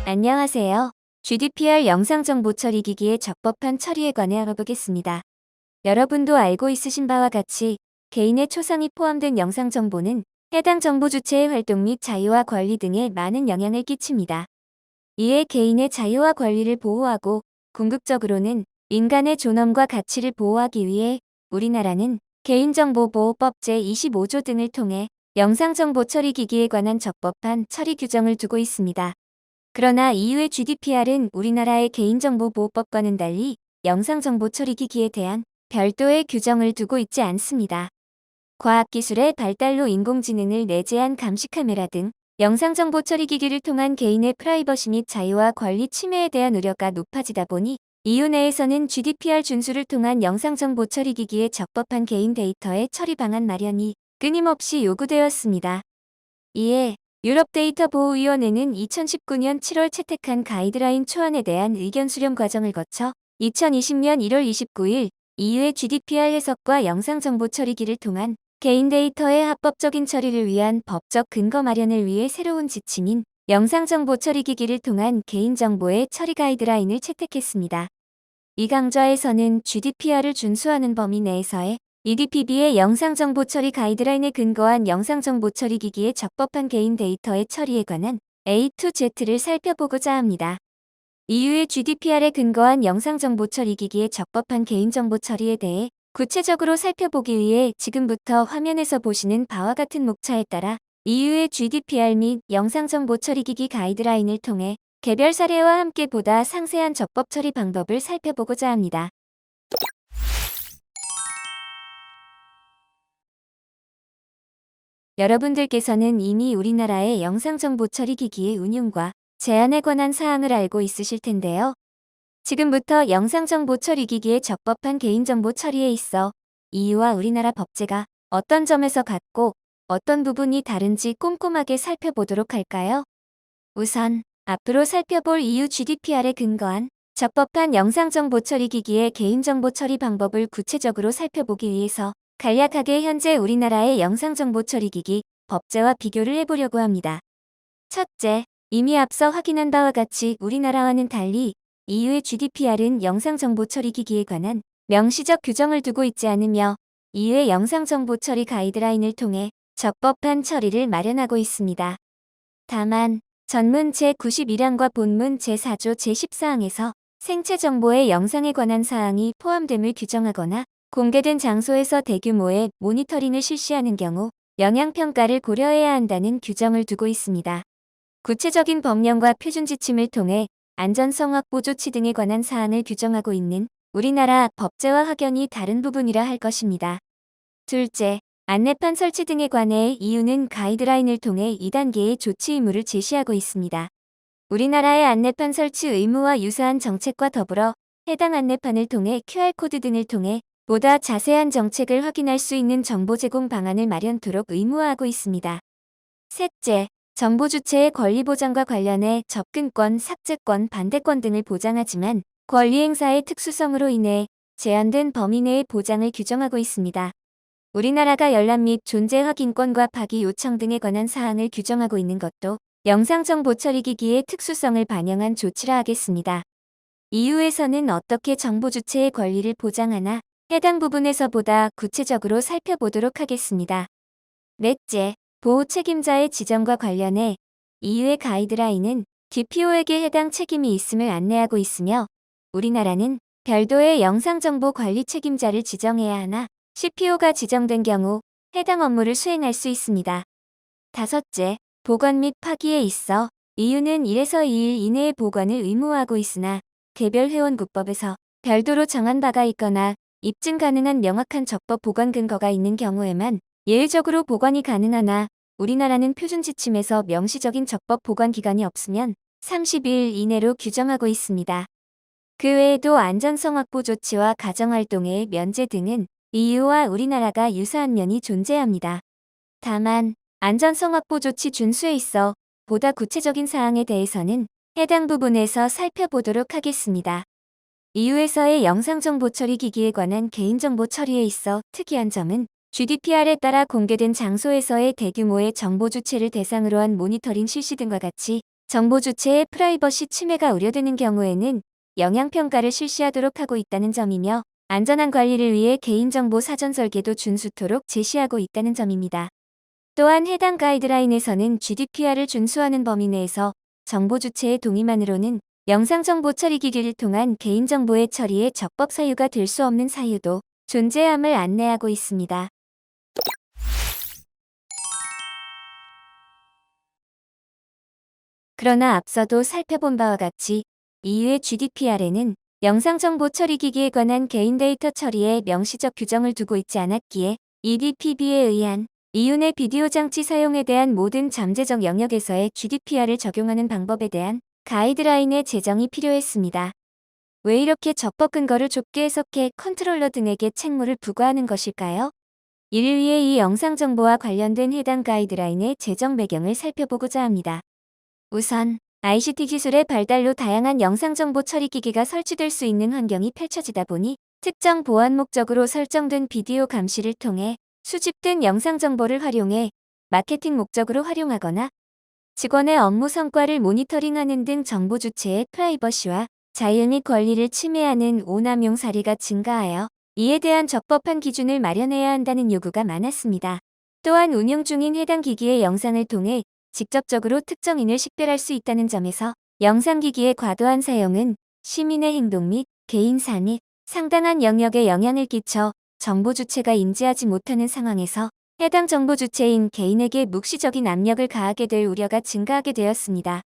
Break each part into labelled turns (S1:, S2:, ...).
S1: 안녕하세요. GDPR 영상정보 처리 기기의 적법한 처리에 관해 알아보겠습니다. 여러분도 알고 있으신 바와 같이 개인의 초상이 포함된 영상정보는 해당 정보 주체의 활동 및 자유와 권리 등에 많은 영향을 끼칩니다. 이에 개인의 자유와 권리를 보호하고 궁극적으로는 인간의 존엄과 가치를 보호하기 위해 우리나라는 개인정보보호법 제25조 등을 통해 영상정보 처리 기기에 관한 적법한 처리 규정을 두고 있습니다. 그러나 EU의 GDPR은 우리나라의 개인정보보호법과는 달리 영상정보 처리 기기에 대한 별도의 규정을 두고 있지 않습니다. 과학기술의 발달로 인공지능을 내재한 감시 카메라 등 영상정보 처리 기기를 통한 개인의 프라이버시 및 자유와 권리 침해에 대한 우려가 높아지다 보니 EU 내에서는 GDPR 준수를 통한 영상정보 처리 기기의 적법한 개인 데이터의 처리 방안 마련이 끊임없이 요구되었습니다. 이에 유럽데이터보호위원회는 2019년 7월 채택한 가이드라인 초안에 대한 의견 수렴 과정을 거쳐 2020년 1월 29일 EU의 GDPR 해석과 영상정보 처리기를 통한 개인 데이터의 합법적인 처리를 위한 법적 근거 마련을 위해 새로운 지침인 영상정보 처리기기를 통한 개인정보의 처리 가이드라인을 채택했습니다. 이 강좌에서는 GDPR을 준수하는 범위 내에서의 EDPB의 영상정보 처리 가이드라인에 근거한 영상정보 처리 기기의 적법한 개인 데이터의 처리에 관한 A to Z를 살펴보고자 합니다. EU의 GDPR에 근거한 영상정보 처리 기기의 적법한 개인정보 처리에 대해 구체적으로 살펴보기 위해 지금부터 화면에서 보시는 바와 같은 목차에 따라 EU의 GDPR 및 영상정보 처리 기기 가이드라인을 통해 개별 사례와 함께 보다 상세한 적법 처리 방법을 살펴보고자 합니다. 여러분들께서는 이미 우리나라의 영상정보 처리 기기의 운용과 제한에 관한 사항을 알고 있으실 텐데요. 지금부터 영상정보 처리 기기의 적법한 개인정보 처리에 있어 EU와 우리나라 법제가 어떤 점에서 같고 어떤 부분이 다른지 꼼꼼하게 살펴보도록 할까요? 우선 앞으로 살펴볼 EU GDPR에 근거한 적법한 영상정보 처리 기기의 개인정보 처리 방법을 구체적으로 살펴보기 위해서 간략하게 현재 우리나라의 영상정보 처리 기기 법제와 비교를 해보려고 합니다. 첫째, 이미 앞서 확인한 바와 같이 우리나라와는 달리 EU의 GDPR은 영상정보 처리 기기에 관한 명시적 규정을 두고 있지 않으며 EU의 영상정보 처리 가이드라인을 통해 적법한 처리를 마련하고 있습니다. 다만 전문 제91항과 본문 제4조 제10사항에서 생체 정보의 영상에 관한 사항이 포함됨을 규정하거나 공개된 장소에서 대규모의 모니터링을 실시하는 경우 영향평가를 고려해야 한다는 규정을 두고 있습니다. 구체적인 법령과 표준 지침을 통해 안전성 확보 조치 등에 관한 사항을 규정하고 있는 우리나라 법제와 확연히 다른 부분이라 할 것입니다. 둘째, 안내판 설치 등에 관해 EU는 가이드라인을 통해 2단계의 조치 의무를 제시하고 있습니다. 우리나라의 안내판 설치 의무와 유사한 정책과 더불어 해당 안내판을 통해 QR코드 등을 통해 보다 자세한 정책을 확인할 수 있는 정보 제공 방안을 마련토록 의무화하고 있습니다. 셋째, 정보 주체의 권리 보장과 관련해 접근권, 삭제권, 반대권 등을 보장하지만 권리 행사의 특수성으로 인해 제한된 범위 내의 보장을 규정하고 있습니다. 우리나라가 열람 및 존재 확인권과 파기 요청 등에 관한 사항을 규정하고 있는 것도 영상정보 처리 기기의 특수성을 반영한 조치라 하겠습니다. EU에서는 어떻게 정보 주체의 권리를 보장하나 해당 부분에서 보다 구체적으로 살펴보도록 하겠습니다. 넷째, 보호 책임자의 지정과 관련해 EU의 가이드라인은 DPO에게 해당 책임이 있음을 안내하고 있으며 우리나라는 별도의 영상정보 관리 책임자를 지정해야 하나 CPO가 지정된 경우 해당 업무를 수행할 수 있습니다. 다섯째, 보관 및 파기에 있어 EU는 1에서 2일 이내의 보관을 의무화하고 있으나 개별 회원국법에서 별도로 정한 바가 있거나 입증 가능한 명확한 적법 보관 근거가 있는 경우에만 예외적으로 보관이 가능하나 우리나라는 표준 지침에서 명시적인 적법 보관 기간이 없으면 30일 이내로 규정하고 있습니다. 그 외에도 안전성 확보 조치와 가정활동의 면제 등은 EU와 우리나라가 유사한 면이 존재합니다. 다만 안전성 확보 조치 준수에 있어 보다 구체적인 사항에 대해서는 해당 부분에서 살펴보도록 하겠습니다. EU에서의 영상정보 처리 기기에 관한 개인정보 처리에 있어 특이한 점은 GDPR에 따라 공개된 장소에서의 대규모의 정보 주체를 대상으로 한 모니터링 실시 등과 같이 정보 주체의 프라이버시 침해가 우려되는 경우에는 영향평가를 실시하도록 하고 있다는 점이며 안전한 관리를 위해 개인정보 사전 설계도 준수토록 제시하고 있다는 점입니다. 또한 해당 가이드라인에서는 GDPR을 준수하는 범위 내에서 정보 주체의 동의만으로는 영상정보 처리 기기를 통한 개인정보의 처리에 적법 사유가 될 수 없는 사유도 존재함을 안내하고 있습니다. 그러나 앞서도 살펴본 바와 같이 EU의 GDPR에는 영상정보 처리 기기에 관한 개인 데이터 처리에 명시적 규정을 두고 있지 않았기에 EDPB에 의한 EU 내 비디오 장치 사용에 대한 모든 잠재적 영역에서의 GDPR을 적용하는 방법에 대한 가이드라인의 제정이 필요했습니다. 왜 이렇게 적법 근거를 좁게 해석해 컨트롤러 등에게 책무를 부과하는 것일까요? 이를 위해 이 영상 정보와 관련된 해당 가이드라인의 제정 배경을 살펴보고자 합니다. 우선 ICT 기술의 발달로 다양한 영상 정보 처리 기기가 설치될 수 있는 환경이 펼쳐지다 보니 특정 보안 목적으로 설정된 비디오 감시를 통해 수집된 영상 정보를 활용해 마케팅 목적으로 활용하거나 직원의 업무 성과를 모니터링하는 등 정보 주체의 프라이버시와 자유 및 권리를 침해하는 오남용 사례가 증가하여 이에 대한 적법한 기준을 마련해야 한다는 요구가 많았습니다. 또한 운영 중인 해당 기기의 영상을 통해 직접적으로 특정인을 식별할 수 있다는 점에서 영상기기의 과도한 사용은 시민의 행동 및 개인사 및 상당한 영역에 영향을 끼쳐 정보 주체가 인지하지 못하는 상황에서 해당 정보 주체인 개인에게 묵시적인 압력을 가하게 될 우려가 증가하게 되었습니다.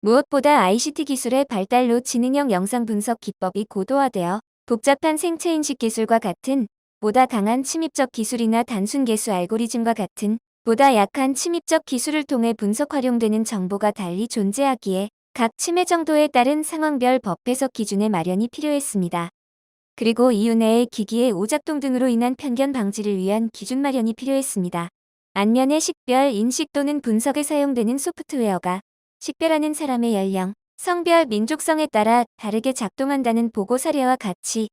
S1: 무엇보다 ICT 기술의 발달로 지능형 영상 분석 기법이 고도화되어 복잡한 생체인식 기술과 같은 보다 강한 침입적 기술이나 단순 계수 알고리즘과 같은 보다 약한 침입적 기술을 통해 분석 활용되는 정보가 달리 존재하기에 각 침해 정도에 따른 상황별 법 해석 기준의 마련이 필요했습니다. 그리고 EU 내의 기기의 오작동 등으로 인한 편견 방지를 위한 기준 마련이 필요했습니다. 안면의 식별, 인식 또는 분석에 사용되는 소프트웨어가 식별하는 사람의 연령, 성별, 민족성에 따라 다르게 작동한다는 보고 사례와 같이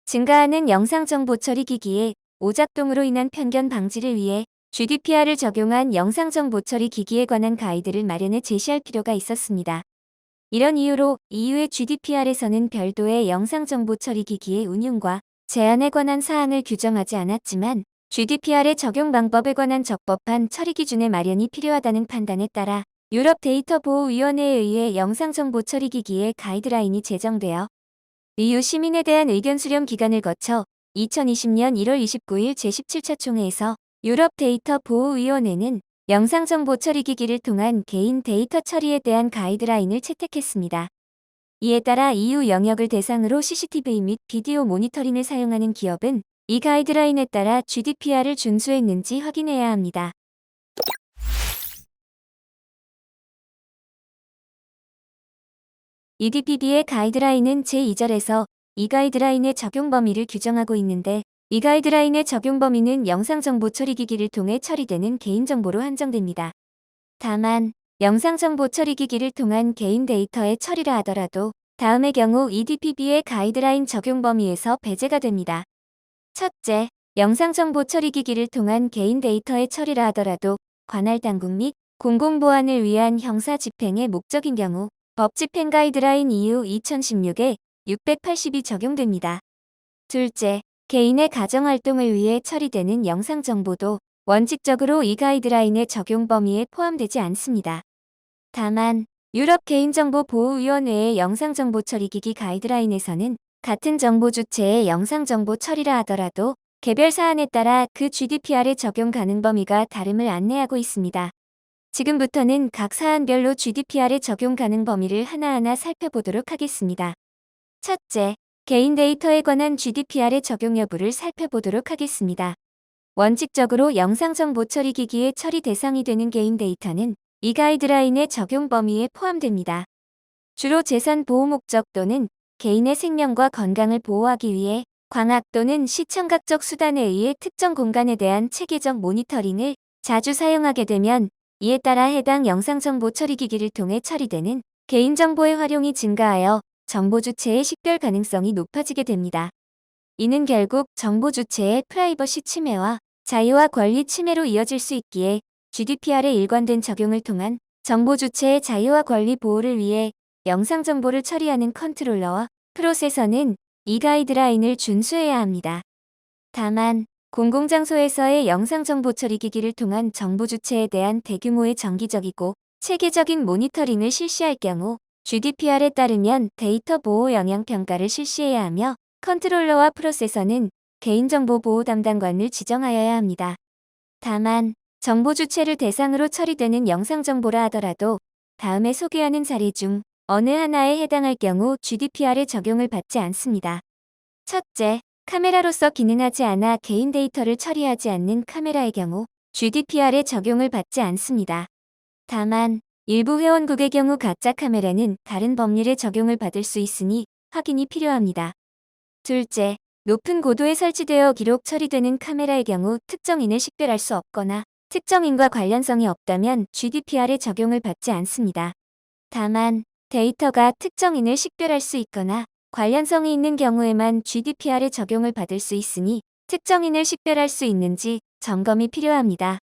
S1: 증가하는 영상정보 처리 기기의 오작동으로 인한 편견 방지를 위해 GDPR을 적용한 영상정보 처리 기기에 관한 가이드를 마련해 제시할 필요가 있었습니다. 이런 이유로 EU의 GDPR에서는 별도의 영상정보 처리 기기의 운용과 제한에 관한 사항을 규정하지 않았지만 GDPR의 적용 방법에 관한 적법한 처리 기준의 마련이 필요하다는 판단에 따라 유럽 데이터 보호위원회에 의해 영상정보 처리 기기의 가이드라인이 제정되어 EU 시민에 대한 의견 수렴 기간을 거쳐 2020년 1월 29일 제17차 총회에서 유럽 데이터 보호위원회는 영상정보 처리 기기를 통한 개인 데이터 처리에 대한 가이드라인을 채택했습니다. 이에 따라 EU 영역을 대상으로 CCTV 및 비디오 모니터링을 사용하는 기업은 이 가이드라인에 따라 GDPR을 준수했는지 확인해야 합니다. EDPB의 가이드라인은 제2절에서 이 가이드라인의 적용 범위를 규정하고 있는데 이 가이드라인의 적용 범위는 영상정보 처리 기기를 통해 처리되는 개인정보로 한정됩니다. 다만 영상정보 처리 기기를 통한 개인 데이터의 처리라 하더라도 다음의 경우 EDPB의 가이드라인 적용 범위에서 배제가 됩니다. 첫째, 영상정보 처리 기기를 통한 개인 데이터의 처리라 하더라도 관할 당국 및 공공보안을 위한 형사 집행의 목적인 경우 법 집행 가이드라인 EU 2016에 680이 적용됩니다. 둘째, 개인의 가정활동을 위해 처리되는 영상정보도 원칙적으로 이 가이드라인의 적용 범위에 포함되지 않습니다. 다만 유럽 개인정보보호위원회의 영상정보 처리기기 가이드라인에서는 같은 정보 주체의 영상정보 처리라 하더라도 개별 사안에 따라 그 GDPR의 적용 가능 범위가 다름을 안내하고 있습니다. 지금부터는 각 사안별로 GDPR의 적용 가능 범위를 하나하나 살펴보도록 하겠습니다. 첫째, 개인 데이터에 관한 GDPR의 적용 여부를 살펴보도록 하겠습니다. 원칙적으로 영상정보 처리 기기의 처리 대상이 되는 개인 데이터는 이 가이드라인의 적용 범위에 포함됩니다. 주로 재산 보호 목적 또는 개인의 생명과 건강을 보호하기 위해 광학 또는 시청각적 수단에 의해 특정 공간에 대한 체계적 모니터링을 자주 사용하게 되면 이에 따라 해당 영상정보 처리 기기를 통해 처리되는 개인정보의 활용이 증가하여 정보 주체의 식별 가능성이 높아지게 됩니다. 이는 결국 정보 주체의 프라이버시 침해와 자유와 권리 침해로 이어질 수 있기에 GDPR의 일관된 적용을 통한 정보 주체의 자유와 권리 보호를 위해 영상 정보를 처리하는 컨트롤러와 프로세서는 이 가이드라인을 준수해야 합니다. 다만, 공공장소에서의 영상 정보 처리 기기를 통한 정보 주체에 대한 대규모의 정기적이고 체계적인 모니터링을 실시할 경우 GDPR에 따르면 데이터 보호 영향 평가를 실시해야 하며 컨트롤러와 프로세서는 개인정보 보호 담당관을 지정하여야 합니다. 다만, 정보 주체를 대상으로 처리되는 영상 정보라 하더라도 다음에 소개하는 사례 중 어느 하나에 해당할 경우 GDPR의 적용을 받지 않습니다. 첫째, 카메라로서 기능하지 않아 개인 데이터를 처리하지 않는 카메라의 경우 GDPR의 적용을 받지 않습니다. 다만, 일부 회원국의 경우 가짜 카메라는 다른 법률의 적용을 받을 수 있으니 확인이 필요합니다. 둘째, 높은 고도에 설치되어 기록 처리되는 카메라의 경우 특정인을 식별할 수 없거나 특정인과 관련성이 없다면 GDPR의 적용을 받지 않습니다. 다만, 데이터가 특정인을 식별할 수 있거나 관련성이 있는 경우에만 GDPR의 적용을 받을 수 있으니 특정인을 식별할 수 있는지 점검이 필요합니다.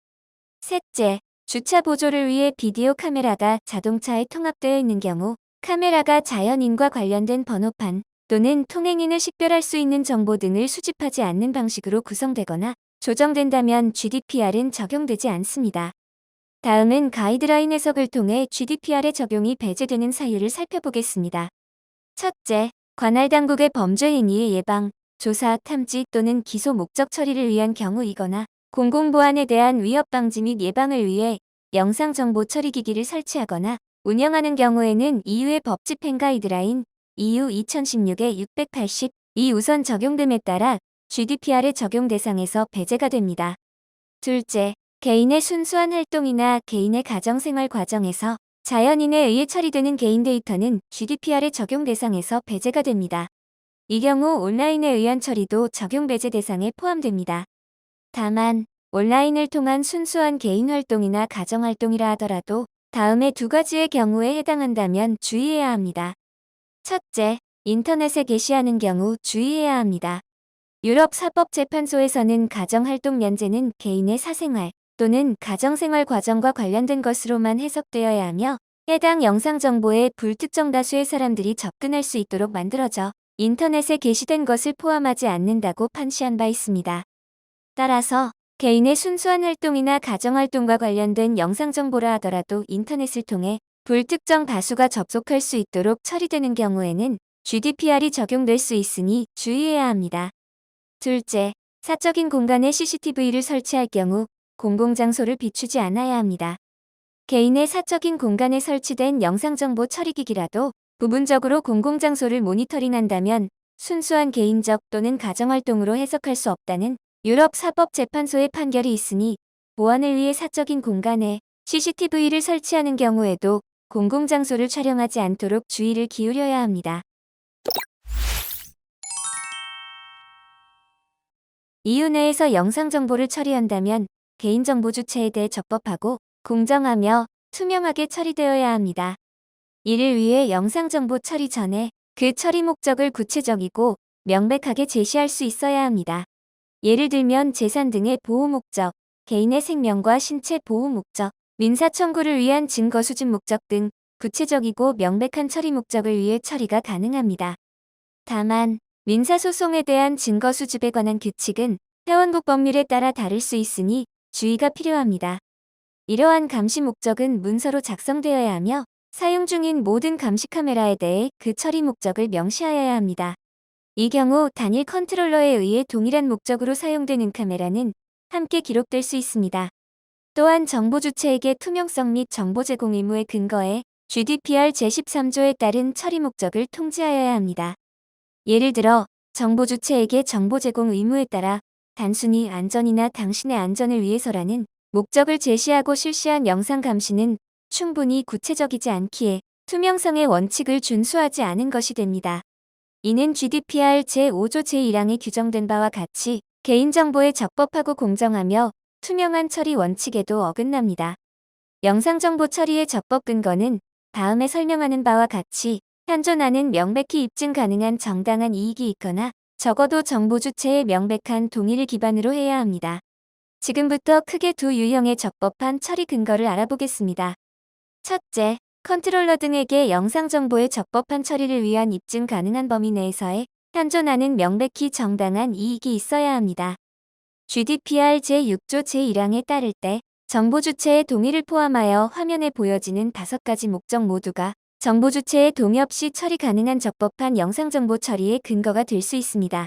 S1: 셋째, 주차 보조를 위해 비디오 카메라가 자동차에 통합되어 있는 경우 카메라가 자연인과 관련된 번호판 또는 통행인을 식별할 수 있는 정보 등을 수집하지 않는 방식으로 구성되거나 조정된다면 GDPR은 적용되지 않습니다. 다음은 가이드라인 해석을 통해 GDPR의 적용이 배제되는 사유를 살펴보겠습니다. 첫째, 관할 당국의 범죄 행위의 예방, 조사, 탐지 또는 기소 목적 처리를 위한 경우이거나 공공보안에 대한 위협 방지 및 예방을 위해 영상 정보 처리 기기를 설치하거나 운영하는 경우에는 이유의 법 집행 가이드라인 EU 2016-680 이 우선 적용됨에 따라 GDPR의 적용 대상에서 배제가 됩니다. 둘째, 개인의 순수한 활동이나 개인의 가정생활 과정에서 자연인에 의해 처리되는 개인 데이터는 GDPR의 적용 대상에서 배제가 됩니다. 이 경우 온라인에 의한 처리도 적용 배제 대상에 포함됩니다. 다만, 온라인을 통한 순수한 개인 활동이나 가정 활동이라 하더라도 다음의 두 가지의 경우에 해당한다면 주의해야 합니다. 첫째, 인터넷에 게시하는 경우 주의해야 합니다. 유럽 사법재판소에서는 가정활동 면제는 개인의 사생활 또는 가정생활 과정과 관련된 것으로만 해석되어야 하며 해당 영상 정보에 불특정 다수의 사람들이 접근할 수 있도록 만들어져 인터넷에 게시된 것을 포함하지 않는다고 판시한 바 있습니다. 따라서 개인의 순수한 활동이나 가정활동과 관련된 영상 정보라 하더라도 인터넷을 통해 불특정 다수가 접속할 수 있도록 처리되는 경우에는 GDPR이 적용될 수 있으니 주의해야 합니다. 둘째, 사적인 공간에 CCTV를 설치할 경우 공공장소를 비추지 않아야 합니다. 개인의 사적인 공간에 설치된 영상정보 처리기기라도 부분적으로 공공장소를 모니터링한다면 순수한 개인적 또는 가정활동으로 해석할 수 없다는 유럽 사법재판소의 판결이 있으니 보안을 위해 사적인 공간에 CCTV를 설치하는 경우에도 공공장소를 촬영하지 않도록 주의를 기울여야 합니다. EU 내에서 영상 정보를 처리한다면 개인정보 주체에 대해 적법하고 공정하며 투명하게 처리되어야 합니다. 이를 위해 영상 정보 처리 전에 그 처리 목적을 구체적이고 명백하게 제시할 수 있어야 합니다. 예를 들면 재산 등의 보호 목적, 개인의 생명과 신체 보호 목적, 민사 청구를 위한 증거 수집 목적 등 구체적이고 명백한 처리 목적을 위해 처리가 가능합니다. 다만, 민사소송에 대한 증거 수집에 관한 규칙은 회원국 법률에 따라 다를 수 있으니 주의가 필요합니다. 이러한 감시 목적은 문서로 작성되어야 하며 사용 중인 모든 감시 카메라에 대해 그 처리 목적을 명시하여야 합니다. 이 경우 단일 컨트롤러에 의해 동일한 목적으로 사용되는 카메라는 함께 기록될 수 있습니다. 또한 정보 주체에게 투명성 및 정보 제공 의무에 근거해 GDPR 제13조에 따른 처리 목적을 통지하여야 합니다. 예를 들어 정보 주체에게 정보 제공 의무에 따라 단순히 안전이나 당신의 안전을 위해서라는 목적을 제시하고 실시한 영상 감시는 충분히 구체적이지 않기에 투명성의 원칙을 준수하지 않은 것이 됩니다. 이는 GDPR 제5조 제1항에 규정된 바와 같이 개인정보의 적법하고 공정하며 투명한 처리 원칙에도 어긋납니다. 영상정보 처리의 적법 근거는 다음에 설명하는 바와 같이 현존하는 명백히 입증 가능한 정당한 이익이 있거나 적어도 정보 주체의 명백한 동의를 기반으로 해야 합니다. 지금부터 크게 두 유형의 적법한 처리 근거를 알아보겠습니다. 첫째, 컨트롤러 등에게 영상 정보의 적법한 처리를 위한 입증 가능한 범위 내에서의 현존하는 명백히 정당한 이익이 있어야 합니다. GDPR 제6조 제1항에 따를 때 정보 주체의 동의를 포함하여 화면에 보여지는 5가지 목적 모두가 정보 주체의 동의 없이 처리 가능한 적법한 영상 정보 처리의 근거가 될 수 있습니다.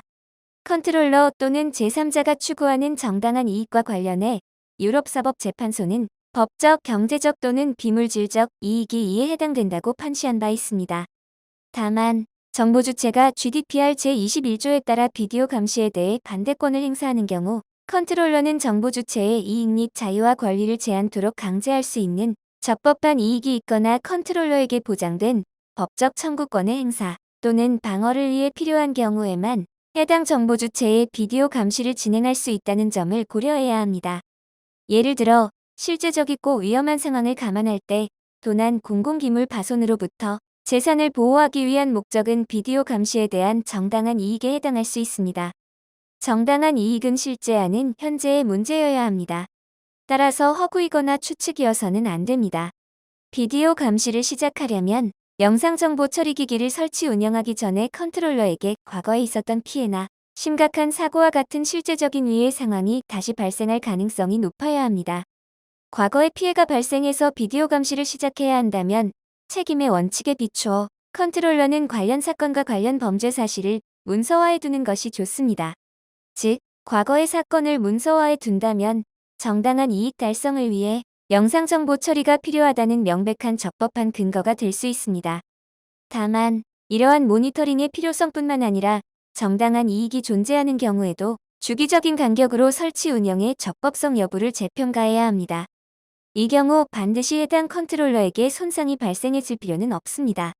S1: 컨트롤러 또는 제3자가 추구하는 정당한 이익과 관련해 유럽사법재판소는 법적, 경제적 또는 비물질적 이익이 이에 해당된다고 판시한 바 있습니다. 다만 정보 주체가 GDPR 제21조에 따라 비디오 감시에 대해 반대권을 행사하는 경우 컨트롤러는 정보 주체의 이익 및 자유와 권리를 제한토록 강제할 수 있는 적법한 이익이 있거나 컨트롤러에게 보장된 법적 청구권의 행사 또는 방어를 위해 필요한 경우에만 해당 정보 주체의 비디오 감시를 진행할 수 있다는 점을 고려해야 합니다. 예를 들어 실제적이고 위험한 상황을 감안할 때 도난 공공기물 파손으로부터 재산을 보호하기 위한 목적은 비디오 감시에 대한 정당한 이익에 해당할 수 있습니다. 정당한 이익은 실제하는 현재의 문제여야 합니다. 따라서 허구이거나 추측이어서는 안 됩니다. 비디오 감시를 시작하려면 영상정보 처리기기를 설치 운영하기 전에 컨트롤러에게 과거에 있었던 피해나 심각한 사고와 같은 실제적인 위해 상황이 다시 발생할 가능성이 높아야 합니다. 과거에 피해가 발생해서 비디오 감시를 시작해야 한다면 책임의 원칙에 비추어 컨트롤러는 관련 사건과 관련 범죄 사실을 문서화해 두는 것이 좋습니다. 즉, 과거의 사건을 문서화해 둔다면 정당한 이익 달성을 위해 영상정보 처리가 필요하다는 명백한 적법한 근거가 될 수 있습니다. 다만 이러한 모니터링의 필요성뿐만 아니라 정당한 이익이 존재하는 경우에도 주기적인 간격으로 설치 운영의 적법성 여부를 재평가해야 합니다. 이 경우 반드시 해당 컨트롤러에게 손상이 발생했을 필요는 없습니다.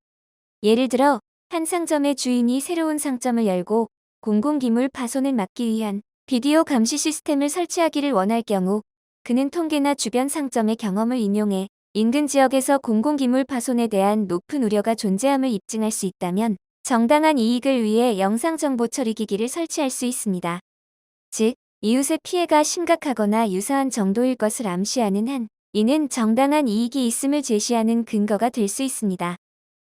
S1: 예를 들어 한 상점의 주인이 새로운 상점을 열고 공공기물 파손을 막기 위한 비디오 감시 시스템을 설치하기를 원할 경우 그는 통계나 주변 상점의 경험을 인용해 인근 지역에서 공공기물 파손에 대한 높은 우려가 존재함을 입증할 수 있다면 정당한 이익을 위해 영상정보 처리기기를 설치할 수 있습니다. 즉, 이웃의 피해가 심각하거나 유사한 정도일 것을 암시하는 한 이는 정당한 이익이 있음을 제시하는 근거가 될 수 있습니다.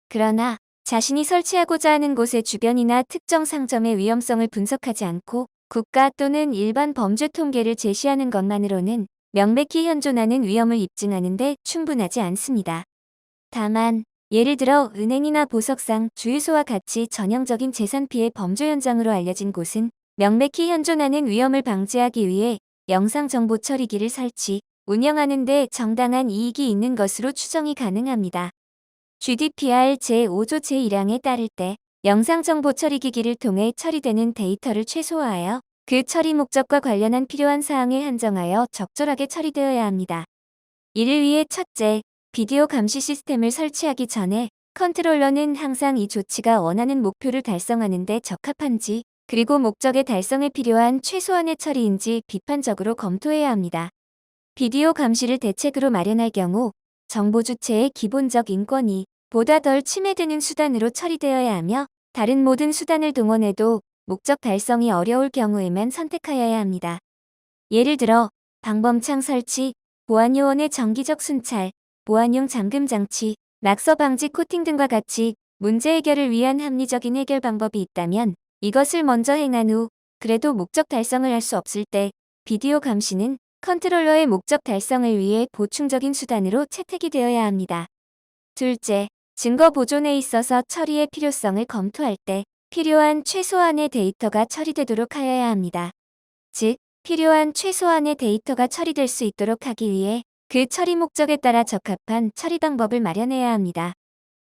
S1: 그러나 자신이 설치하고자 하는 곳의 주변이나 특정 상점의 위험성을 분석하지 않고 국가 또는 일반 범죄 통계를 제시하는 것만으로는 명백히 현존하는 위험을 입증하는 데 충분하지 않습니다. 다만 예를 들어 은행이나 보석상, 주유소와 같이 전형적인 재산 피해 범죄 현장으로 알려진 곳은 명백히 현존하는 위험을 방지하기 위해 영상정보 처리기를 설치, 운영하는 데 정당한 이익이 있는 것으로 추정이 가능합니다. GDPR 제5조 제1항에 따를 때 영상정보 처리기기를 통해 처리되는 데이터를 최소화하여 그 처리 목적과 관련한 필요한 사항에 한정하여 적절하게 처리되어야 합니다. 이를 위해 첫째, 비디오 감시 시스템을 설치하기 전에 컨트롤러는 항상 이 조치가 원하는 목표를 달성하는 데 적합한지 그리고 목적의 달성에 필요한 최소한의 처리인지 비판적으로 검토해야 합니다. 비디오 감시를 대책으로 마련할 경우 정보 주체의 기본적 인권이 보다 덜 침해되는 수단으로 처리되어야 하며 다른 모든 수단을 동원해도 목적 달성이 어려울 경우에만 선택하여야 합니다. 예를 들어 방범창 설치, 보안요원의 정기적 순찰, 보안용 잠금 장치, 낙서 방지 코팅 등과 같이 문제 해결을 위한 합리적인 해결 방법이 있다면 이것을 먼저 행한 후 그래도 목적 달성을 할 수 없을 때 비디오 감시는 컨트롤러의 목적 달성을 위해 보충적인 수단으로 채택이 되어야 합니다. 둘째, 증거 보존에 있어서 처리의 필요성을 검토할 때 필요한 최소한의 데이터가 처리되도록 하여야 합니다. 즉, 필요한 최소한의 데이터가 처리될 수 있도록 하기 위해 그 처리 목적에 따라 적합한 처리 방법을 마련해야 합니다.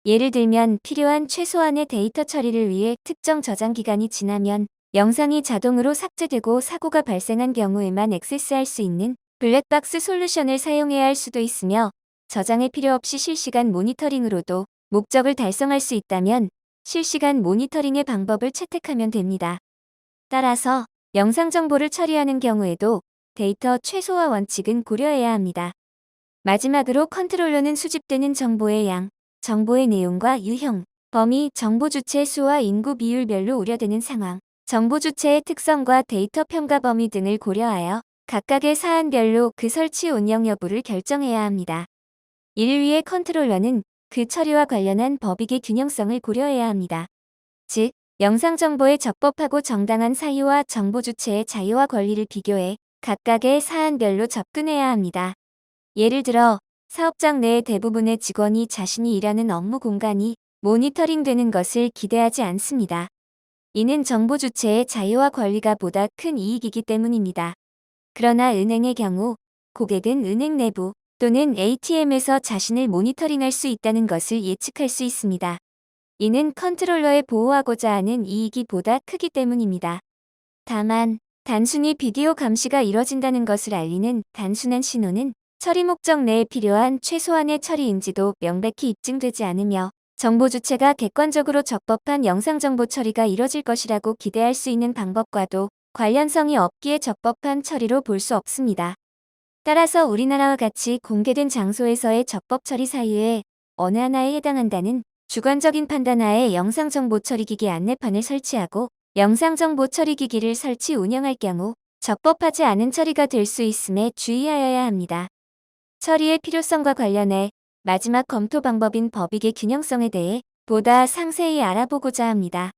S1: 예를 들면 필요한 최소한의 데이터 처리를 위해 특정 저장 기간이 지나면 영상이 자동으로 삭제되고 사고가 발생한 경우에만 액세스할 수 있는 블랙박스 솔루션을 사용해야 할 수도 있으며 저장의 필요 없이 실시간 모니터링으로도 목적을 달성할 수 있다면 실시간 모니터링의 방법을 채택하면 됩니다. 따라서 영상 정보를 처리하는 경우에도 데이터 최소화 원칙은 고려해야 합니다. 마지막으로 컨트롤러는 수집되는 정보의 양, 정보의 내용과 유형, 범위, 정보 주체 수와 인구 비율별로 우려되는 상황, 정보 주체의 특성과 데이터 평가 범위 등을 고려하여 각각의 사안별로 그 설치 운영 여부를 결정해야 합니다. 이를 위해 컨트롤러는 그 처리와 관련한 법익의 균형성을 고려해야 합니다. 즉, 영상 정보의 적법하고 정당한 사유와 정보 주체의 자유와 권리를 비교해 각각의 사안별로 접근해야 합니다. 예를 들어, 사업장 내 대부분의 직원이 자신이 일하는 업무 공간이 모니터링되는 것을 기대하지 않습니다. 이는 정보 주체의 자유와 권리가 보다 큰 이익이기 때문입니다. 그러나 은행의 경우, 고객은 은행 내부 또는 ATM에서 자신을 모니터링할 수 있다는 것을 예측할 수 있습니다. 이는 컨트롤러에 보호하고자 하는 이익이 보다 크기 때문입니다. 다만, 단순히 비디오 감시가 이뤄진다는 것을 알리는 단순한 신호는 처리 목적 내에 필요한 최소한의 처리인지도 명백히 입증되지 않으며 정보 주체가 객관적으로 적법한 영상 정보 처리가 이뤄질 것이라고 기대할 수 있는 방법과도 관련성이 없기에 적법한 처리로 볼 수 없습니다. 따라서 우리나라와 같이 공개된 장소에서의 적법 처리 사유의 어느 하나에 해당한다는 주관적인 판단하에 영상정보 처리기기 안내판을 설치하고 영상정보 처리기기를 설치 운영할 경우 적법하지 않은 처리가 될 수 있음에 주의하여야 합니다. 처리의 필요성과 관련해 마지막 검토 방법인 법익의 균형성에 대해 보다 상세히 알아보고자 합니다.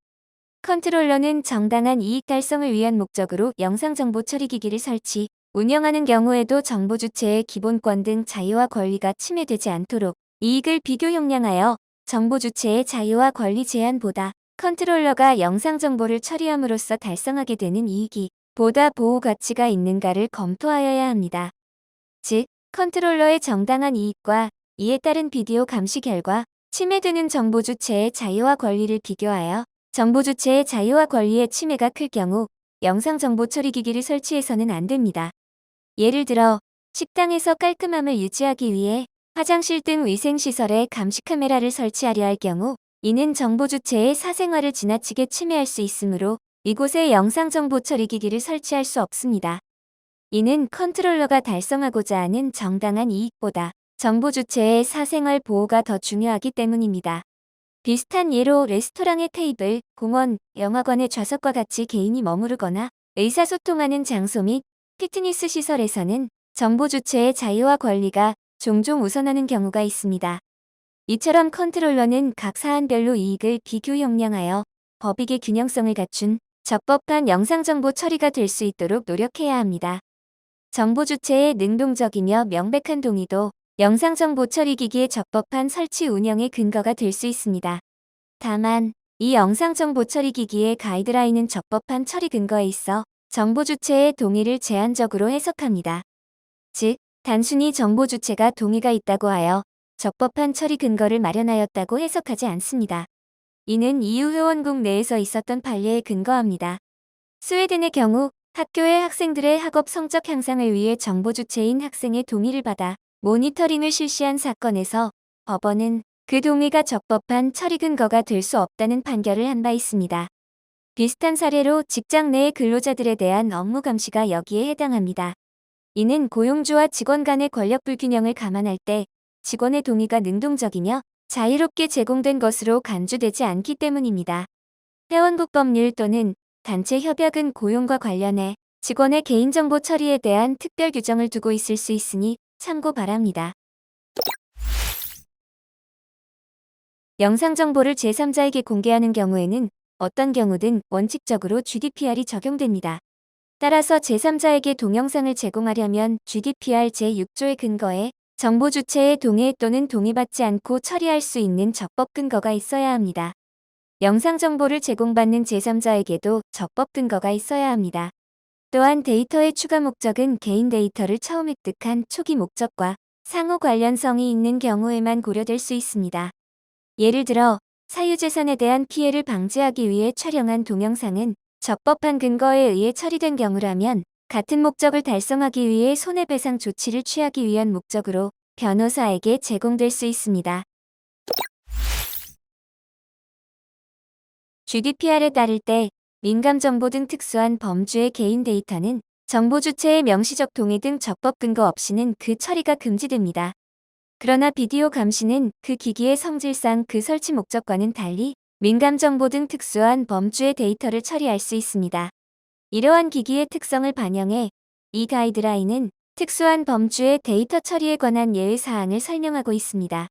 S1: 컨트롤러는 정당한 이익 달성을 위한 목적으로 영상정보 처리기기를 설치, 운영하는 경우에도 정보 주체의 기본권 등 자유와 권리가 침해되지 않도록 이익을 비교 형량하여 정보 주체의 자유와 권리 제한보다 컨트롤러가 영상 정보를 처리함으로써 달성하게 되는 이익이 보다 보호 가치가 있는가를 검토하여야 합니다. 즉, 컨트롤러의 정당한 이익과 이에 따른 비디오 감시 결과 침해되는 정보 주체의 자유와 권리를 비교하여 정보 주체의 자유와 권리의 침해가 클 경우 영상 정보 처리 기기를 설치해서는 안 됩니다. 예를 들어, 식당에서 깔끔함을 유지하기 위해 화장실 등 위생시설에 감시 카메라를 설치하려 할 경우 이는 정보 주체의 사생활을 지나치게 침해할 수 있으므로 이곳에 영상 정보 처리 기기를 설치할 수 없습니다. 이는 컨트롤러가 달성하고자 하는 정당한 이익보다 정보 주체의 사생활 보호가 더 중요하기 때문입니다. 비슷한 예로 레스토랑의 테이블, 공원, 영화관의 좌석과 같이 개인이 머무르거나 의사소통하는 장소 및 피트니스 시설에서는 정보 주체의 자유와 권리가 종종 우선하는 경우가 있습니다. 이처럼 컨트롤러는 각 사안별로 이익을 비교 형량하여 법익의 균형성을 갖춘 적법한 영상정보 처리가 될 수 있도록 노력해야 합니다. 정보 주체의 능동적이며 명백한 동의도 영상정보 처리 기기의 적법한 설치 운영의 근거가 될 수 있습니다. 다만, 이 영상정보 처리 기기의 가이드라인은 적법한 처리 근거에 있어 정보 주체의 동의를 제한적으로 해석합니다. 즉, 단순히 정보 주체가 동의가 있다고 하여 적법한 처리 근거를 마련하였다고 해석하지 않습니다. 이는 EU 회원국 내에서 있었던 판례에 근거합니다. 스웨덴의 경우 학교의 학생들의 학업 성적 향상을 위해 정보 주체인 학생의 동의를 받아 모니터링을 실시한 사건에서 법원은 그 동의가 적법한 처리 근거가 될 수 없다는 판결을 한 바 있습니다. 비슷한 사례로 직장 내의 근로자들에 대한 업무 감시가 여기에 해당합니다. 이는 고용주와 직원 간의 권력 불균형을 감안할 때 직원의 동의가 능동적이며 자유롭게 제공된 것으로 간주되지 않기 때문입니다. 회원국 법률 또는 단체 협약은 고용과 관련해 직원의 개인정보 처리에 대한 특별 규정을 두고 있을 수 있으니 참고 바랍니다. 영상 정보를 제3자에게 공개하는 경우에는 어떤 경우든 원칙적으로 GDPR이 적용됩니다. 따라서 제3자에게 동영상을 제공하려면 GDPR 제6조의 근거에 정보 주체의 동의 또는 동의받지 않고 처리할 수 있는 적법 근거가 있어야 합니다. 영상 정보를 제공받는 제3자에게도 적법 근거가 있어야 합니다. 또한 데이터의 추가 목적은 개인 데이터를 처음 획득한 초기 목적과 상호 관련성이 있는 경우에만 고려될 수 있습니다. 예를 들어, 사유재산에 대한 피해를 방지하기 위해 촬영한 동영상은 적법한 근거에 의해 처리된 경우라면 같은 목적을 달성하기 위해 손해배상 조치를 취하기 위한 목적으로 변호사에게 제공될 수 있습니다. GDPR에 따를 때 민감정보 등 특수한 범주의 개인 데이터는 정보 주체의 명시적 동의 등 적법 근거 없이는 그 처리가 금지됩니다. 그러나 비디오 감시는 그 기기의 성질상 그 설치 목적과는 달리 민감정보 등 특수한 범주의 데이터를 처리할 수 있습니다. 이러한 기기의 특성을 반영해 이 가이드라인은 특수한 범주의 데이터 처리에 관한 예외 사항을 설명하고 있습니다.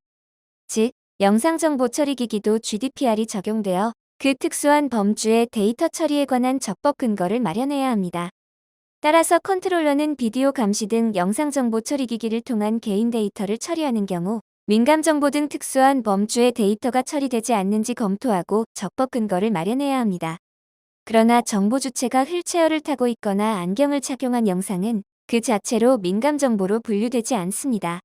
S1: 즉, 영상정보 처리기기도 GDPR이 적용되어 그 특수한 범주의 데이터 처리에 관한 적법 근거를 마련해야 합니다. 따라서 컨트롤러는 비디오 감시 등 영상정보 처리기기를 통한 개인 데이터를 처리하는 경우 민감정보 등 특수한 범주의 데이터가 처리되지 않는지 검토하고 적법 근거를 마련해야 합니다. 그러나 정보 주체가 휠체어를 타고 있거나 안경을 착용한 영상은 그 자체로 민감정보로 분류되지 않습니다.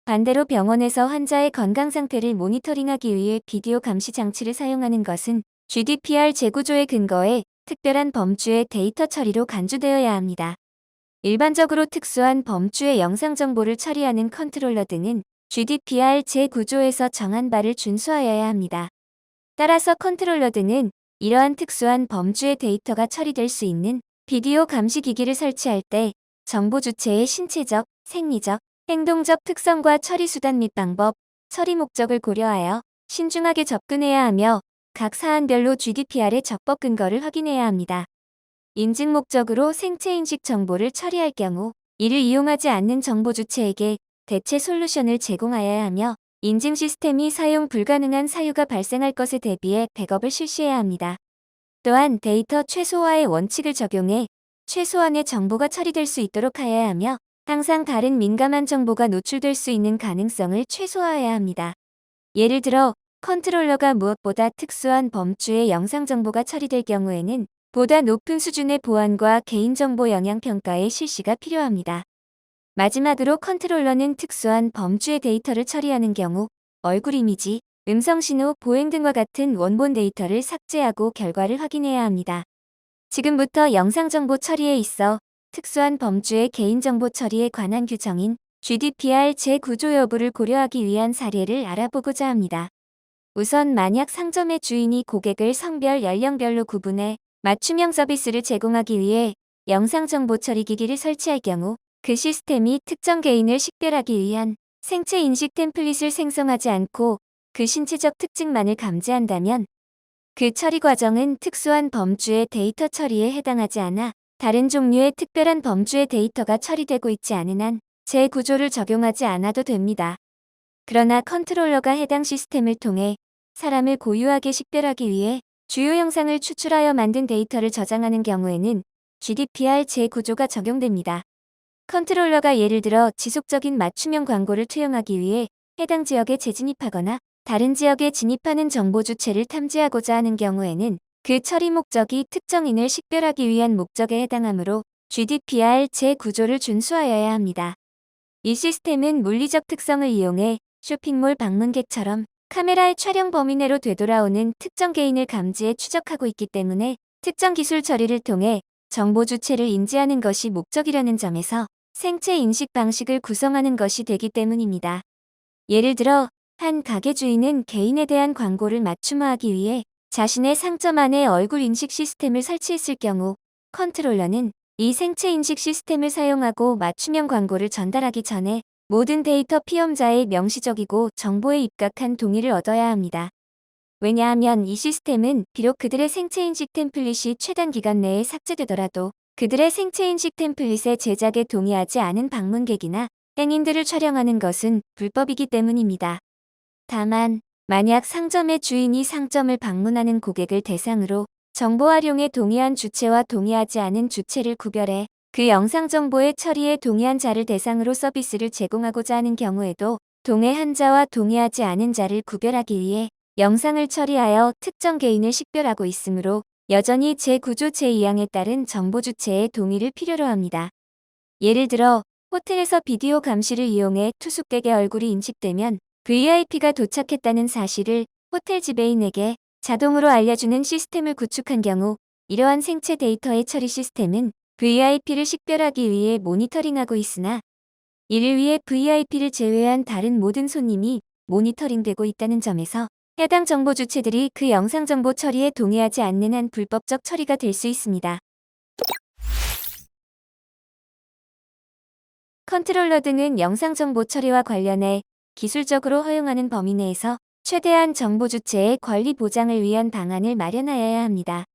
S1: 반대로 병원에서 환자의 건강 상태를 모니터링하기 위해 비디오 감시 장치를 사용하는 것은 GDPR 재구조의 근거에 특별한 범주의 데이터 처리로 간주되어야 합니다. 일반적으로 특수한 범주의 영상 정보를 처리하는 컨트롤러 등은 GDPR 재구조에서 정한 바를 준수하여야 합니다. 따라서 컨트롤러 등은 이러한 특수한 범주의 데이터가 처리될 수 있는 비디오 감시 기기를 설치할 때 정보 주체의 신체적, 생리적, 행동적 특성과 처리 수단 및 방법, 처리 목적을 고려하여 신중하게 접근해야 하며 각 사안별로 GDPR의 적법 근거를 확인해야 합니다. 인증 목적으로 생체 인식 정보를 처리할 경우 이를 이용하지 않는 정보 주체에게 대체 솔루션을 제공하여야 하며 인증 시스템이 사용 불가능한 사유가 발생할 것에 대비해 백업을 실시해야 합니다. 또한 데이터 최소화의 원칙을 적용해 최소한의 정보가 처리될 수 있도록 하여야 하며 항상 다른 민감한 정보가 노출될 수 있는 가능성을 최소화해야 합니다. 예를 들어 컨트롤러가 무엇보다 특수한 범주의 영상 정보가 처리될 경우에는 보다 높은 수준의 보안과 개인정보 영향 평가의 실시가 필요합니다. 마지막으로 컨트롤러는 특수한 범주의 데이터를 처리하는 경우 얼굴 이미지, 음성 신호, 보행 등과 같은 원본 데이터를 삭제하고 결과를 확인해야 합니다. 지금부터 영상정보 처리에 있어 특수한 범주의 개인정보 처리에 관한 규정인 GDPR 재구조 여부를 고려하기 위한 사례를 알아보고자 합니다. 우선 만약 상점의 주인이 고객을 성별, 연령별로 구분해 맞춤형 서비스를 제공하기 위해 영상정보 처리 기기를 설치할 경우 그 시스템이 특정 개인을 식별하기 위한 생체 인식 템플릿을 생성하지 않고 그 신체적 특징만을 감지한다면 그 처리 과정은 특수한 범주의 데이터 처리에 해당하지 않아 다른 종류의 특별한 범주의 데이터가 처리되고 있지 않은 한 재구조를 적용하지 않아도 됩니다. 그러나 컨트롤러가 해당 시스템을 통해 사람을 고유하게 식별하기 위해 주요 영상을 추출하여 만든 데이터를 저장하는 경우에는 GDPR 재구조가 적용됩니다. 컨트롤러가 예를 들어 지속적인 맞춤형 광고를 투영하기 위해 해당 지역에 재진입하거나 다른 지역에 진입하는 정보 주체를 탐지하고자 하는 경우에는 그 처리 목적이 특정인을 식별하기 위한 목적에 해당하므로 GDPR 재구조를 준수하여야 합니다. 이 시스템은 물리적 특성을 이용해 쇼핑몰 방문객처럼 카메라의 촬영 범위 내로 되돌아오는 특정 개인을 감지해 추적하고 있기 때문에 특정 기술 처리를 통해 정보 주체를 인지하는 것이 목적이라는 점에서 생체 인식 방식을 구성하는 것이 되기 때문입니다. 예를 들어 한 가게 주인은 개인에 대한 광고를 맞춤화하기 위해 자신의 상점 안에 얼굴 인식 시스템을 설치했을 경우 컨트롤러는 이 생체 인식 시스템을 사용하고 맞춤형 광고를 전달하기 전에 모든 데이터 피험자의 명시적이고 정보에 입각한 동의를 얻어야 합니다. 왜냐하면 이 시스템은 비록 그들의 생체 인식 템플릿이 최단 기간 내에 삭제되더라도 그들의 생체 인식 템플릿의 제작에 동의하지 않은 방문객이나 행인들을 촬영하는 것은 불법이기 때문입니다. 다만 만약 상점의 주인이 상점을 방문하는 고객을 대상으로 정보 활용에 동의한 주체와 동의하지 않은 주체를 구별해 그 영상 정보의 처리에 동의한 자를 대상으로 서비스를 제공하고자 하는 경우에도 동의한 자와 동의하지 않은 자를 구별하기 위해 영상을 처리하여 특정 개인을 식별하고 있으므로 여전히 제9조 제2항에 따른 정보 주체의 동의를 필요로 합니다. 예를 들어 호텔에서 비디오 감시를 이용해 투숙객의 얼굴이 인식되면 VIP가 도착했다는 사실을 호텔 지배인에게 자동으로 알려주는 시스템을 구축한 경우 이러한 생체 데이터의 처리 시스템은 VIP를 식별하기 위해 모니터링하고 있으나 이를 위해 VIP를 제외한 다른 모든 손님이 모니터링되고 있다는 점에서 해당 정보 주체들이 그 영상 정보 처리에 동의하지 않는 한 불법적 처리가 될 수 있습니다. 컨트롤러 등은 영상 정보 처리와 관련해 기술적으로 허용하는 범위 내에서 최대한 정보 주체의 권리 보장을 위한 방안을 마련하여야 합니다.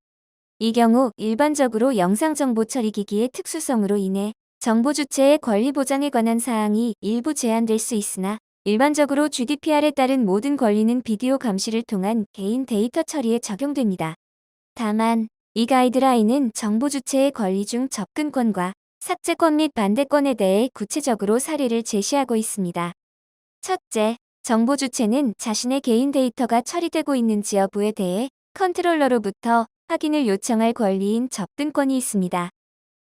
S1: 이 경우 일반적으로 영상 정보 처리 기기의 특수성으로 인해 정보 주체의 권리 보장에 관한 사항이 일부 제한될 수 있으나 일반적으로 GDPR에 따른 모든 권리는 비디오 감시를 통한 개인 데이터 처리에 적용됩니다. 다만 이 가이드라인은 정보 주체의 권리 중 접근권과 삭제권 및 반대권에 대해 구체적으로 사례를 제시하고 있습니다. 첫째, 정보 주체는 자신의 개인 데이터가 처리되고 있는지 여부에 대해 컨트롤러로부터 확인을 요청할 권리인 접근권이 있습니다.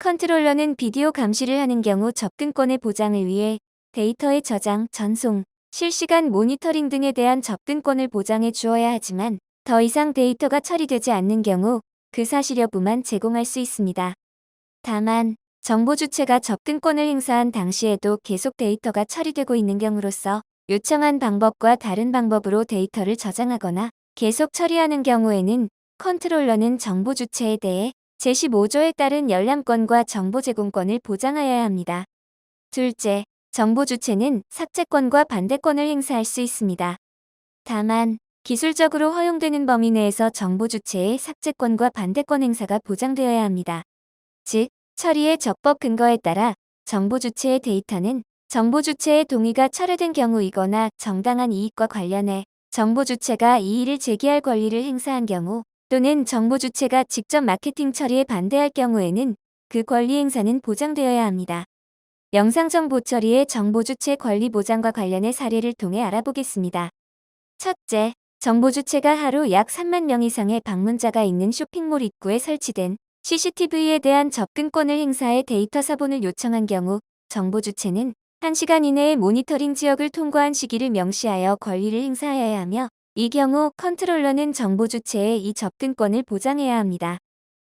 S1: 컨트롤러는 비디오 감시를 하는 경우 접근권의 보장을 위해 데이터의 저장, 전송, 실시간 모니터링 등에 대한 접근권을 보장해 주어야 하지만 더 이상 데이터가 처리되지 않는 경우 그 사실 여부만 제공할 수 있습니다. 다만 정보 주체가 접근권을 행사한 당시에도 계속 데이터가 처리되고 있는 경우로서 요청한 방법과 다른 방법으로 데이터를 저장하거나 계속 처리하는 경우에는 컨트롤러는 정보 주체에 대해 제15조에 따른 열람권과 정보 제공권을 보장하여야 합니다. 둘째, 정보 주체는 삭제권과 반대권을 행사할 수 있습니다. 다만 기술적으로 허용되는 범위 내에서 정보 주체의 삭제권과 반대권 행사가 보장되어야 합니다. 즉, 처리의 적법 근거에 따라 정보 주체의 데이터는 정보 주체의 동의가 철회된 경우이거나 정당한 이익과 관련해 정보 주체가 이의를 제기할 권리를 행사한 경우 또는 정보 주체가 직접 마케팅 처리에 반대할 경우에는 그 권리 행사는 보장되어야 합니다. 영상 정보 처리의 정보 주체 권리 보장과 관련해 사례를 통해 알아보겠습니다. 첫째, 정보 주체가 하루 약 3만 명 이상의 방문자가 있는 쇼핑몰 입구에 설치된 CCTV에 대한 접근권을 행사해 데이터 사본을 요청한 경우 정보 주체는 1시간 이내에 모니터링 지역을 통과한 시기를 명시하여 권리를 행사해야 하며 이 경우 컨트롤러는 정보 주체의 이 접근권을 보장해야 합니다.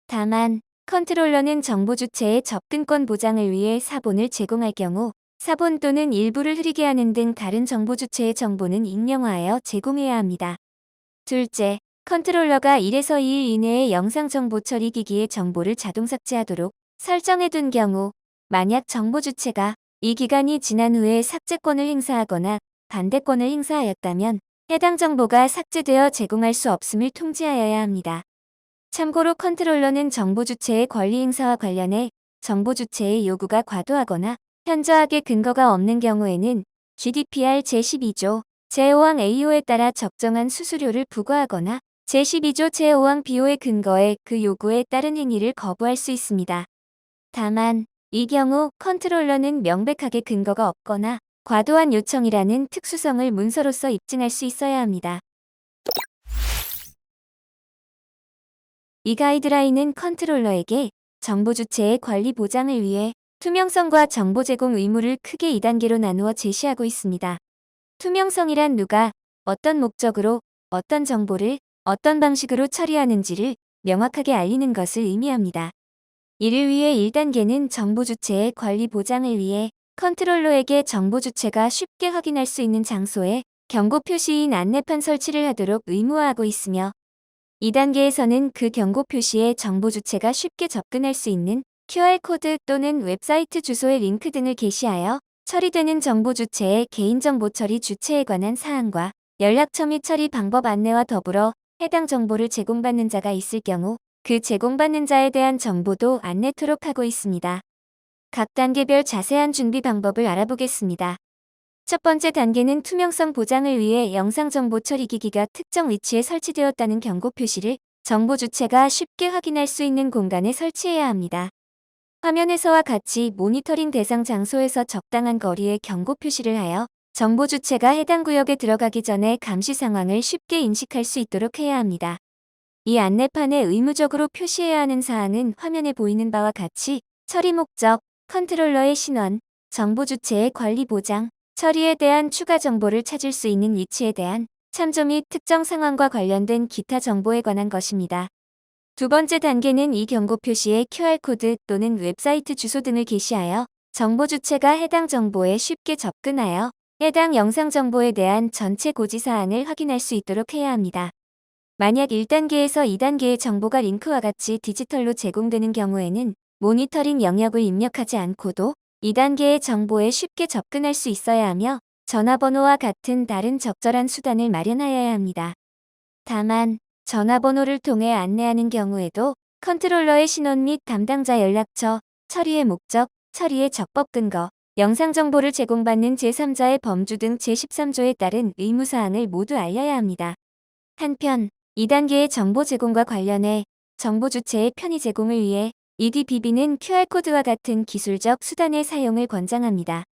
S1: 다만 컨트롤러는 정보 주체의 접근권 보장을 위해 사본을 제공할 경우 사본 또는 일부를 흐리게 하는 등 다른 정보 주체의 정보는 익명화하여 제공해야 합니다. 둘째, 컨트롤러가 1에서 2일 이내에 영상 정보 처리 기기의 정보를 자동 삭제하도록 설정해둔 경우 만약 정보 주체가 이 기간이 지난 후에 삭제권을 행사하거나 반대권을 행사하였다면 해당 정보가 삭제되어 제공할 수 없음을 통지하여야 합니다. 참고로 컨트롤러는 정보 주체의 권리 행사와 관련해 정보 주체의 요구가 과도하거나 현저하게 근거가 없는 경우에는 GDPR 제12조 제5항 A호에 따라 적정한 수수료를 부과하거나 제12조 제5항 B호의 근거에 그 요구에 따른 행위를 거부할 수 있습니다. 다만 이 경우 컨트롤러는 명백하게 근거가 없거나 과도한 요청이라는 특수성을 문서로서 입증할 수 있어야 합니다. 이 가이드라인은 컨트롤러에게 정보 주체의 권리 보장을 위해 투명성과 정보 제공 의무를 크게 2단계로 나누어 제시하고 있습니다. 투명성이란 누가, 어떤 목적으로, 어떤 정보를, 어떤 방식으로 처리하는지를 명확하게 알리는 것을 의미합니다. 이를 위해 1단계는 정보 주체의 권리 보장을 위해 컨트롤러에게 정보 주체가 쉽게 확인할 수 있는 장소에 경고 표시인 안내판 설치를 하도록 의무화하고 있으며 2단계에서는 그 경고 표시에 정보 주체가 쉽게 접근할 수 있는 QR코드 또는 웹사이트 주소의 링크 등을 게시하여 처리되는 정보 주체의 개인정보 처리 주체에 관한 사항과 연락처 및 처리 방법 안내와 더불어 해당 정보를 제공받는 자가 있을 경우 그 제공받는 자에 대한 정보도 안내토록 하고 있습니다. 각 단계별 자세한 준비 방법을 알아보겠습니다. 첫 번째 단계는 투명성 보장을 위해 영상 정보 처리 기기가 특정 위치에 설치되었다는 경고 표시를 정보 주체가 쉽게 확인할 수 있는 공간에 설치해야 합니다. 화면에서와 같이 모니터링 대상 장소에서 적당한 거리에 경고 표시를 하여 정보 주체가 해당 구역에 들어가기 전에 감시 상황을 쉽게 인식할 수 있도록 해야 합니다. 이 안내판에 의무적으로 표시해야 하는 사항은 화면에 보이는 바와 같이 처리 목적, 컨트롤러의 신원, 정보 주체의 권리 보장, 처리에 대한 추가 정보를 찾을 수 있는 위치에 대한 참조 및 특정 상황과 관련된 기타 정보에 관한 것입니다. 두 번째 단계는 이 경고 표시에 QR코드 또는 웹사이트 주소 등을 게시하여 정보 주체가 해당 정보에 쉽게 접근하여 해당 영상 정보에 대한 전체 고지사항을 확인할 수 있도록 해야 합니다. 만약 1단계에서 2단계의 정보가 링크와 같이 디지털로 제공되는 경우에는 모니터링 영역을 입력하지 않고도 2단계의 정보에 쉽게 접근할 수 있어야 하며 전화번호와 같은 다른 적절한 수단을 마련하여야 합니다. 다만 전화번호를 통해 안내하는 경우에도 컨트롤러의 신원 및 담당자 연락처, 처리의 목적, 처리의 적법 근거, 영상 정보를 제공받는 제3자의 범주 등 제13조에 따른 의무사항을 모두 알려야 합니다. 한편, 2단계의 정보 제공과 관련해 정보 주체의 편의 제공을 위해 EDBB는 QR코드와 같은 기술적 수단의 사용을 권장합니다.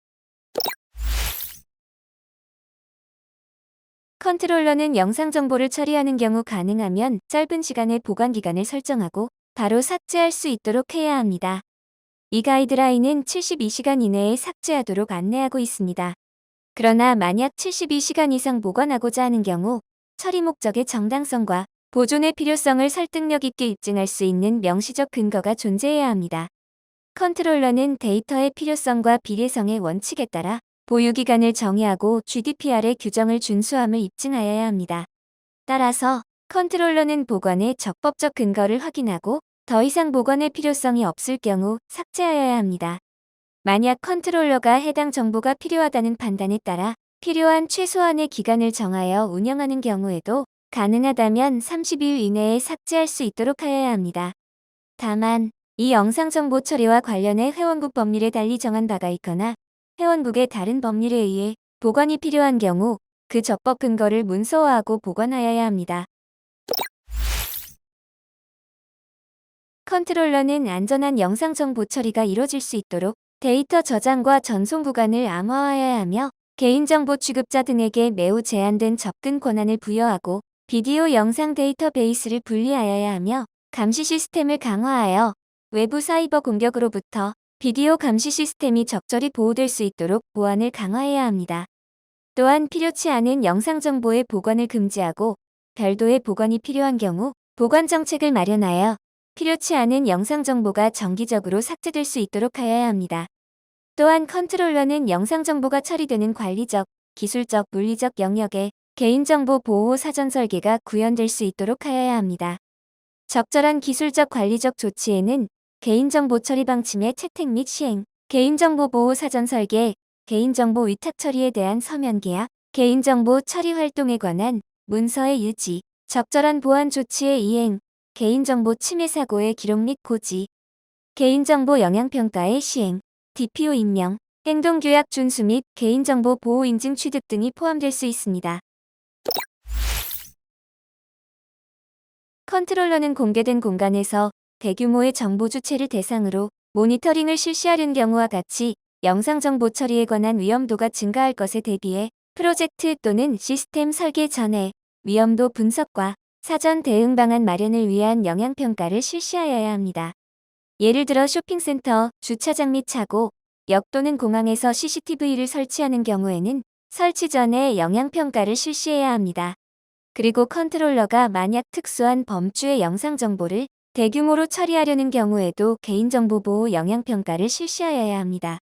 S1: 컨트롤러는 영상 정보를 처리하는 경우 가능하면 짧은 시간의 보관 기간을 설정하고 바로 삭제할 수 있도록 해야 합니다. 이 가이드라인은 72시간 이내에 삭제하도록 안내하고 있습니다. 그러나 만약 72시간 이상 보관하고자 하는 경우 처리 목적의 정당성과 보존의 필요성을 설득력 있게 입증할 수 있는 명시적 근거가 존재해야 합니다. 컨트롤러는 데이터의 필요성과 비례성의 원칙에 따라 보유기간을 정의하고 GDPR의 규정을 준수함을 입증하여야 합니다. 따라서 컨트롤러는 보관의 적법적 근거를 확인하고 더 이상 보관의 필요성이 없을 경우 삭제하여야 합니다. 만약 컨트롤러가 해당 정보가 필요하다는 판단에 따라 필요한 최소한의 기간을 정하여 운영하는 경우에도 가능하다면 30일 이내에 삭제할 수 있도록 하여야 합니다. 다만 이 영상 정보 처리와 관련해 회원국 법률에 달리 정한 바가 있거나 회원국의 다른 법률에 의해 보관이 필요한 경우 그 적법 근거를 문서화하고 보관하여야 합니다. 컨트롤러는 안전한 영상 정보 처리가 이루어질 수 있도록 데이터 저장과 전송 구간을 암호화해야 하며 개인정보 취급자 등에게 매우 제한된 접근 권한을 부여하고 비디오 영상 데이터베이스를 분리하여야 하며 감시 시스템을 강화하여 외부 사이버 공격으로부터 비디오 감시 시스템이 적절히 보호될 수 있도록 보안을 강화해야 합니다. 또한 필요치 않은 영상 정보의 보관을 금지하고 별도의 보관이 필요한 경우 보관 정책을 마련하여 필요치 않은 영상 정보가 정기적으로 삭제될 수 있도록 하여야 합니다. 또한 컨트롤러는 영상 정보가 처리되는 관리적, 기술적, 물리적 영역에 개인정보 보호 사전 설계가 구현될 수 있도록 하여야 합니다. 적절한 기술적 관리적 조치에는 개인정보 처리 방침의 채택 및 시행, 개인정보 보호 사전 설계, 개인정보 위탁 처리에 대한 서면 계약, 개인정보 처리 활동에 관한 문서의 유지, 적절한 보안 조치의 이행, 개인정보 침해 사고의 기록 및 고지, 개인정보 영향평가의 시행, DPO 임명, 행동규약 준수 및 개인정보 보호 인증 취득 등이 포함될 수 있습니다. 컨트롤러는 공개된 공간에서 대규모의 정보 주체를 대상으로 모니터링을 실시하려는 경우와 같이 영상 정보 처리에 관한 위험도가 증가할 것에 대비해 프로젝트 또는 시스템 설계 전에 위험도 분석과 사전 대응 방안 마련을 위한 영향평가를 실시하여야 합니다. 예를 들어 쇼핑센터, 주차장 및 차고, 역 또는 공항에서 CCTV를 설치하는 경우에는 설치 전에 영향평가를 실시해야 합니다. 그리고 컨트롤러가 만약 특수한 범주의 영상 정보를 대규모로 처리하려는 경우에도 개인정보 보호 영향평가를 실시하여야 합니다.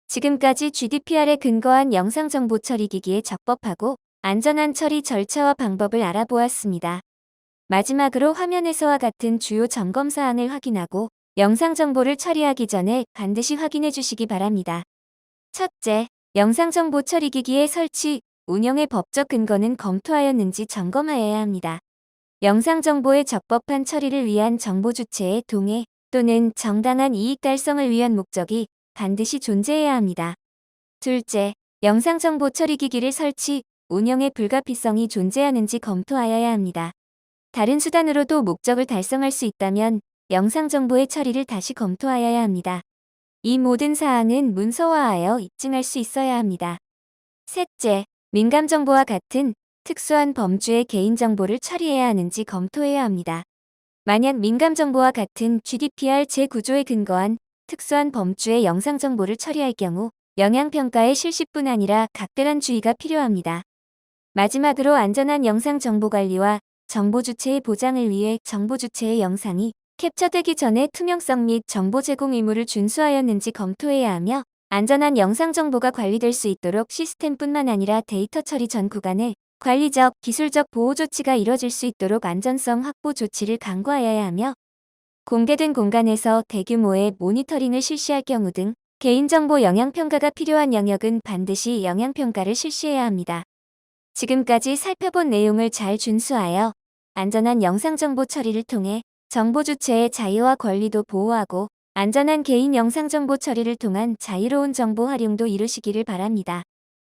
S1: 지금까지 GDPR에 근거한 영상 정보 처리 기기의 적법하고 안전한 처리 절차와 방법을 알아보았습니다. 마지막으로 화면에서와 같은 주요 점검 사항을 확인하고 영상 정보를 처리하기 전에 반드시 확인해 주시기 바랍니다. 첫째, 영상 정보 처리 기기의 설치, 운영의 법적 근거는 검토하였는지 점검하여야 합니다. 영상 정보의 적법한 처리를 위한 정보 주체의 동의 또는 정당한 이익 달성을 위한 목적이 반드시 존재해야 합니다. 둘째, 영상 정보 처리 기기를 설치, 운영의 불가피성이 존재하는지 검토하여야 합니다. 다른 수단으로도 목적을 달성할 수 있다면 영상 정보의 처리를 다시 검토하여야 합니다. 이 모든 사항은 문서화하여 입증할 수 있어야 합니다. 셋째, 민감 정보와 같은 특수한 범주의 개인정보를 처리해야 하는지 검토해야 합니다. 만약 민감 정보와 같은 GDPR 제9조에 근거한 특수한 범주의 영상 정보를 처리할 경우 영향평가의 실시뿐 아니라 각별한 주의가 필요합니다. 마지막으로 안전한 영상 정보 관리와 정보 주체의 보장을 위해 정보 주체의 영상이 캡처되기 전에 투명성 및 정보 제공 의무를 준수하였는지 검토해야 하며 안전한 영상 정보가 관리될 수 있도록 시스템뿐만 아니라 데이터 처리 전 구간에 관리적, 기술적 보호 조치가 이뤄질 수 있도록 안전성 확보 조치를 강구하여야 하며 공개된 공간에서 대규모의 모니터링을 실시할 경우 등 개인정보 영향평가가 필요한 영역은 반드시 영향평가를 실시해야 합니다. 지금까지 살펴본 내용을 잘 준수하여 안전한 영상 정보 처리를 통해 정보 주체의 자유와 권리도 보호하고 안전한 개인 영상정보 처리를 통한 자유로운 정보 활용도 이루시기를 바랍니다.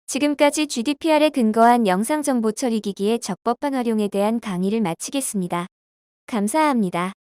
S1: 지금까지 GDPR에 근거한 영상정보 처리 기기의 적법한 활용에 대한 강의를 마치겠습니다. 감사합니다.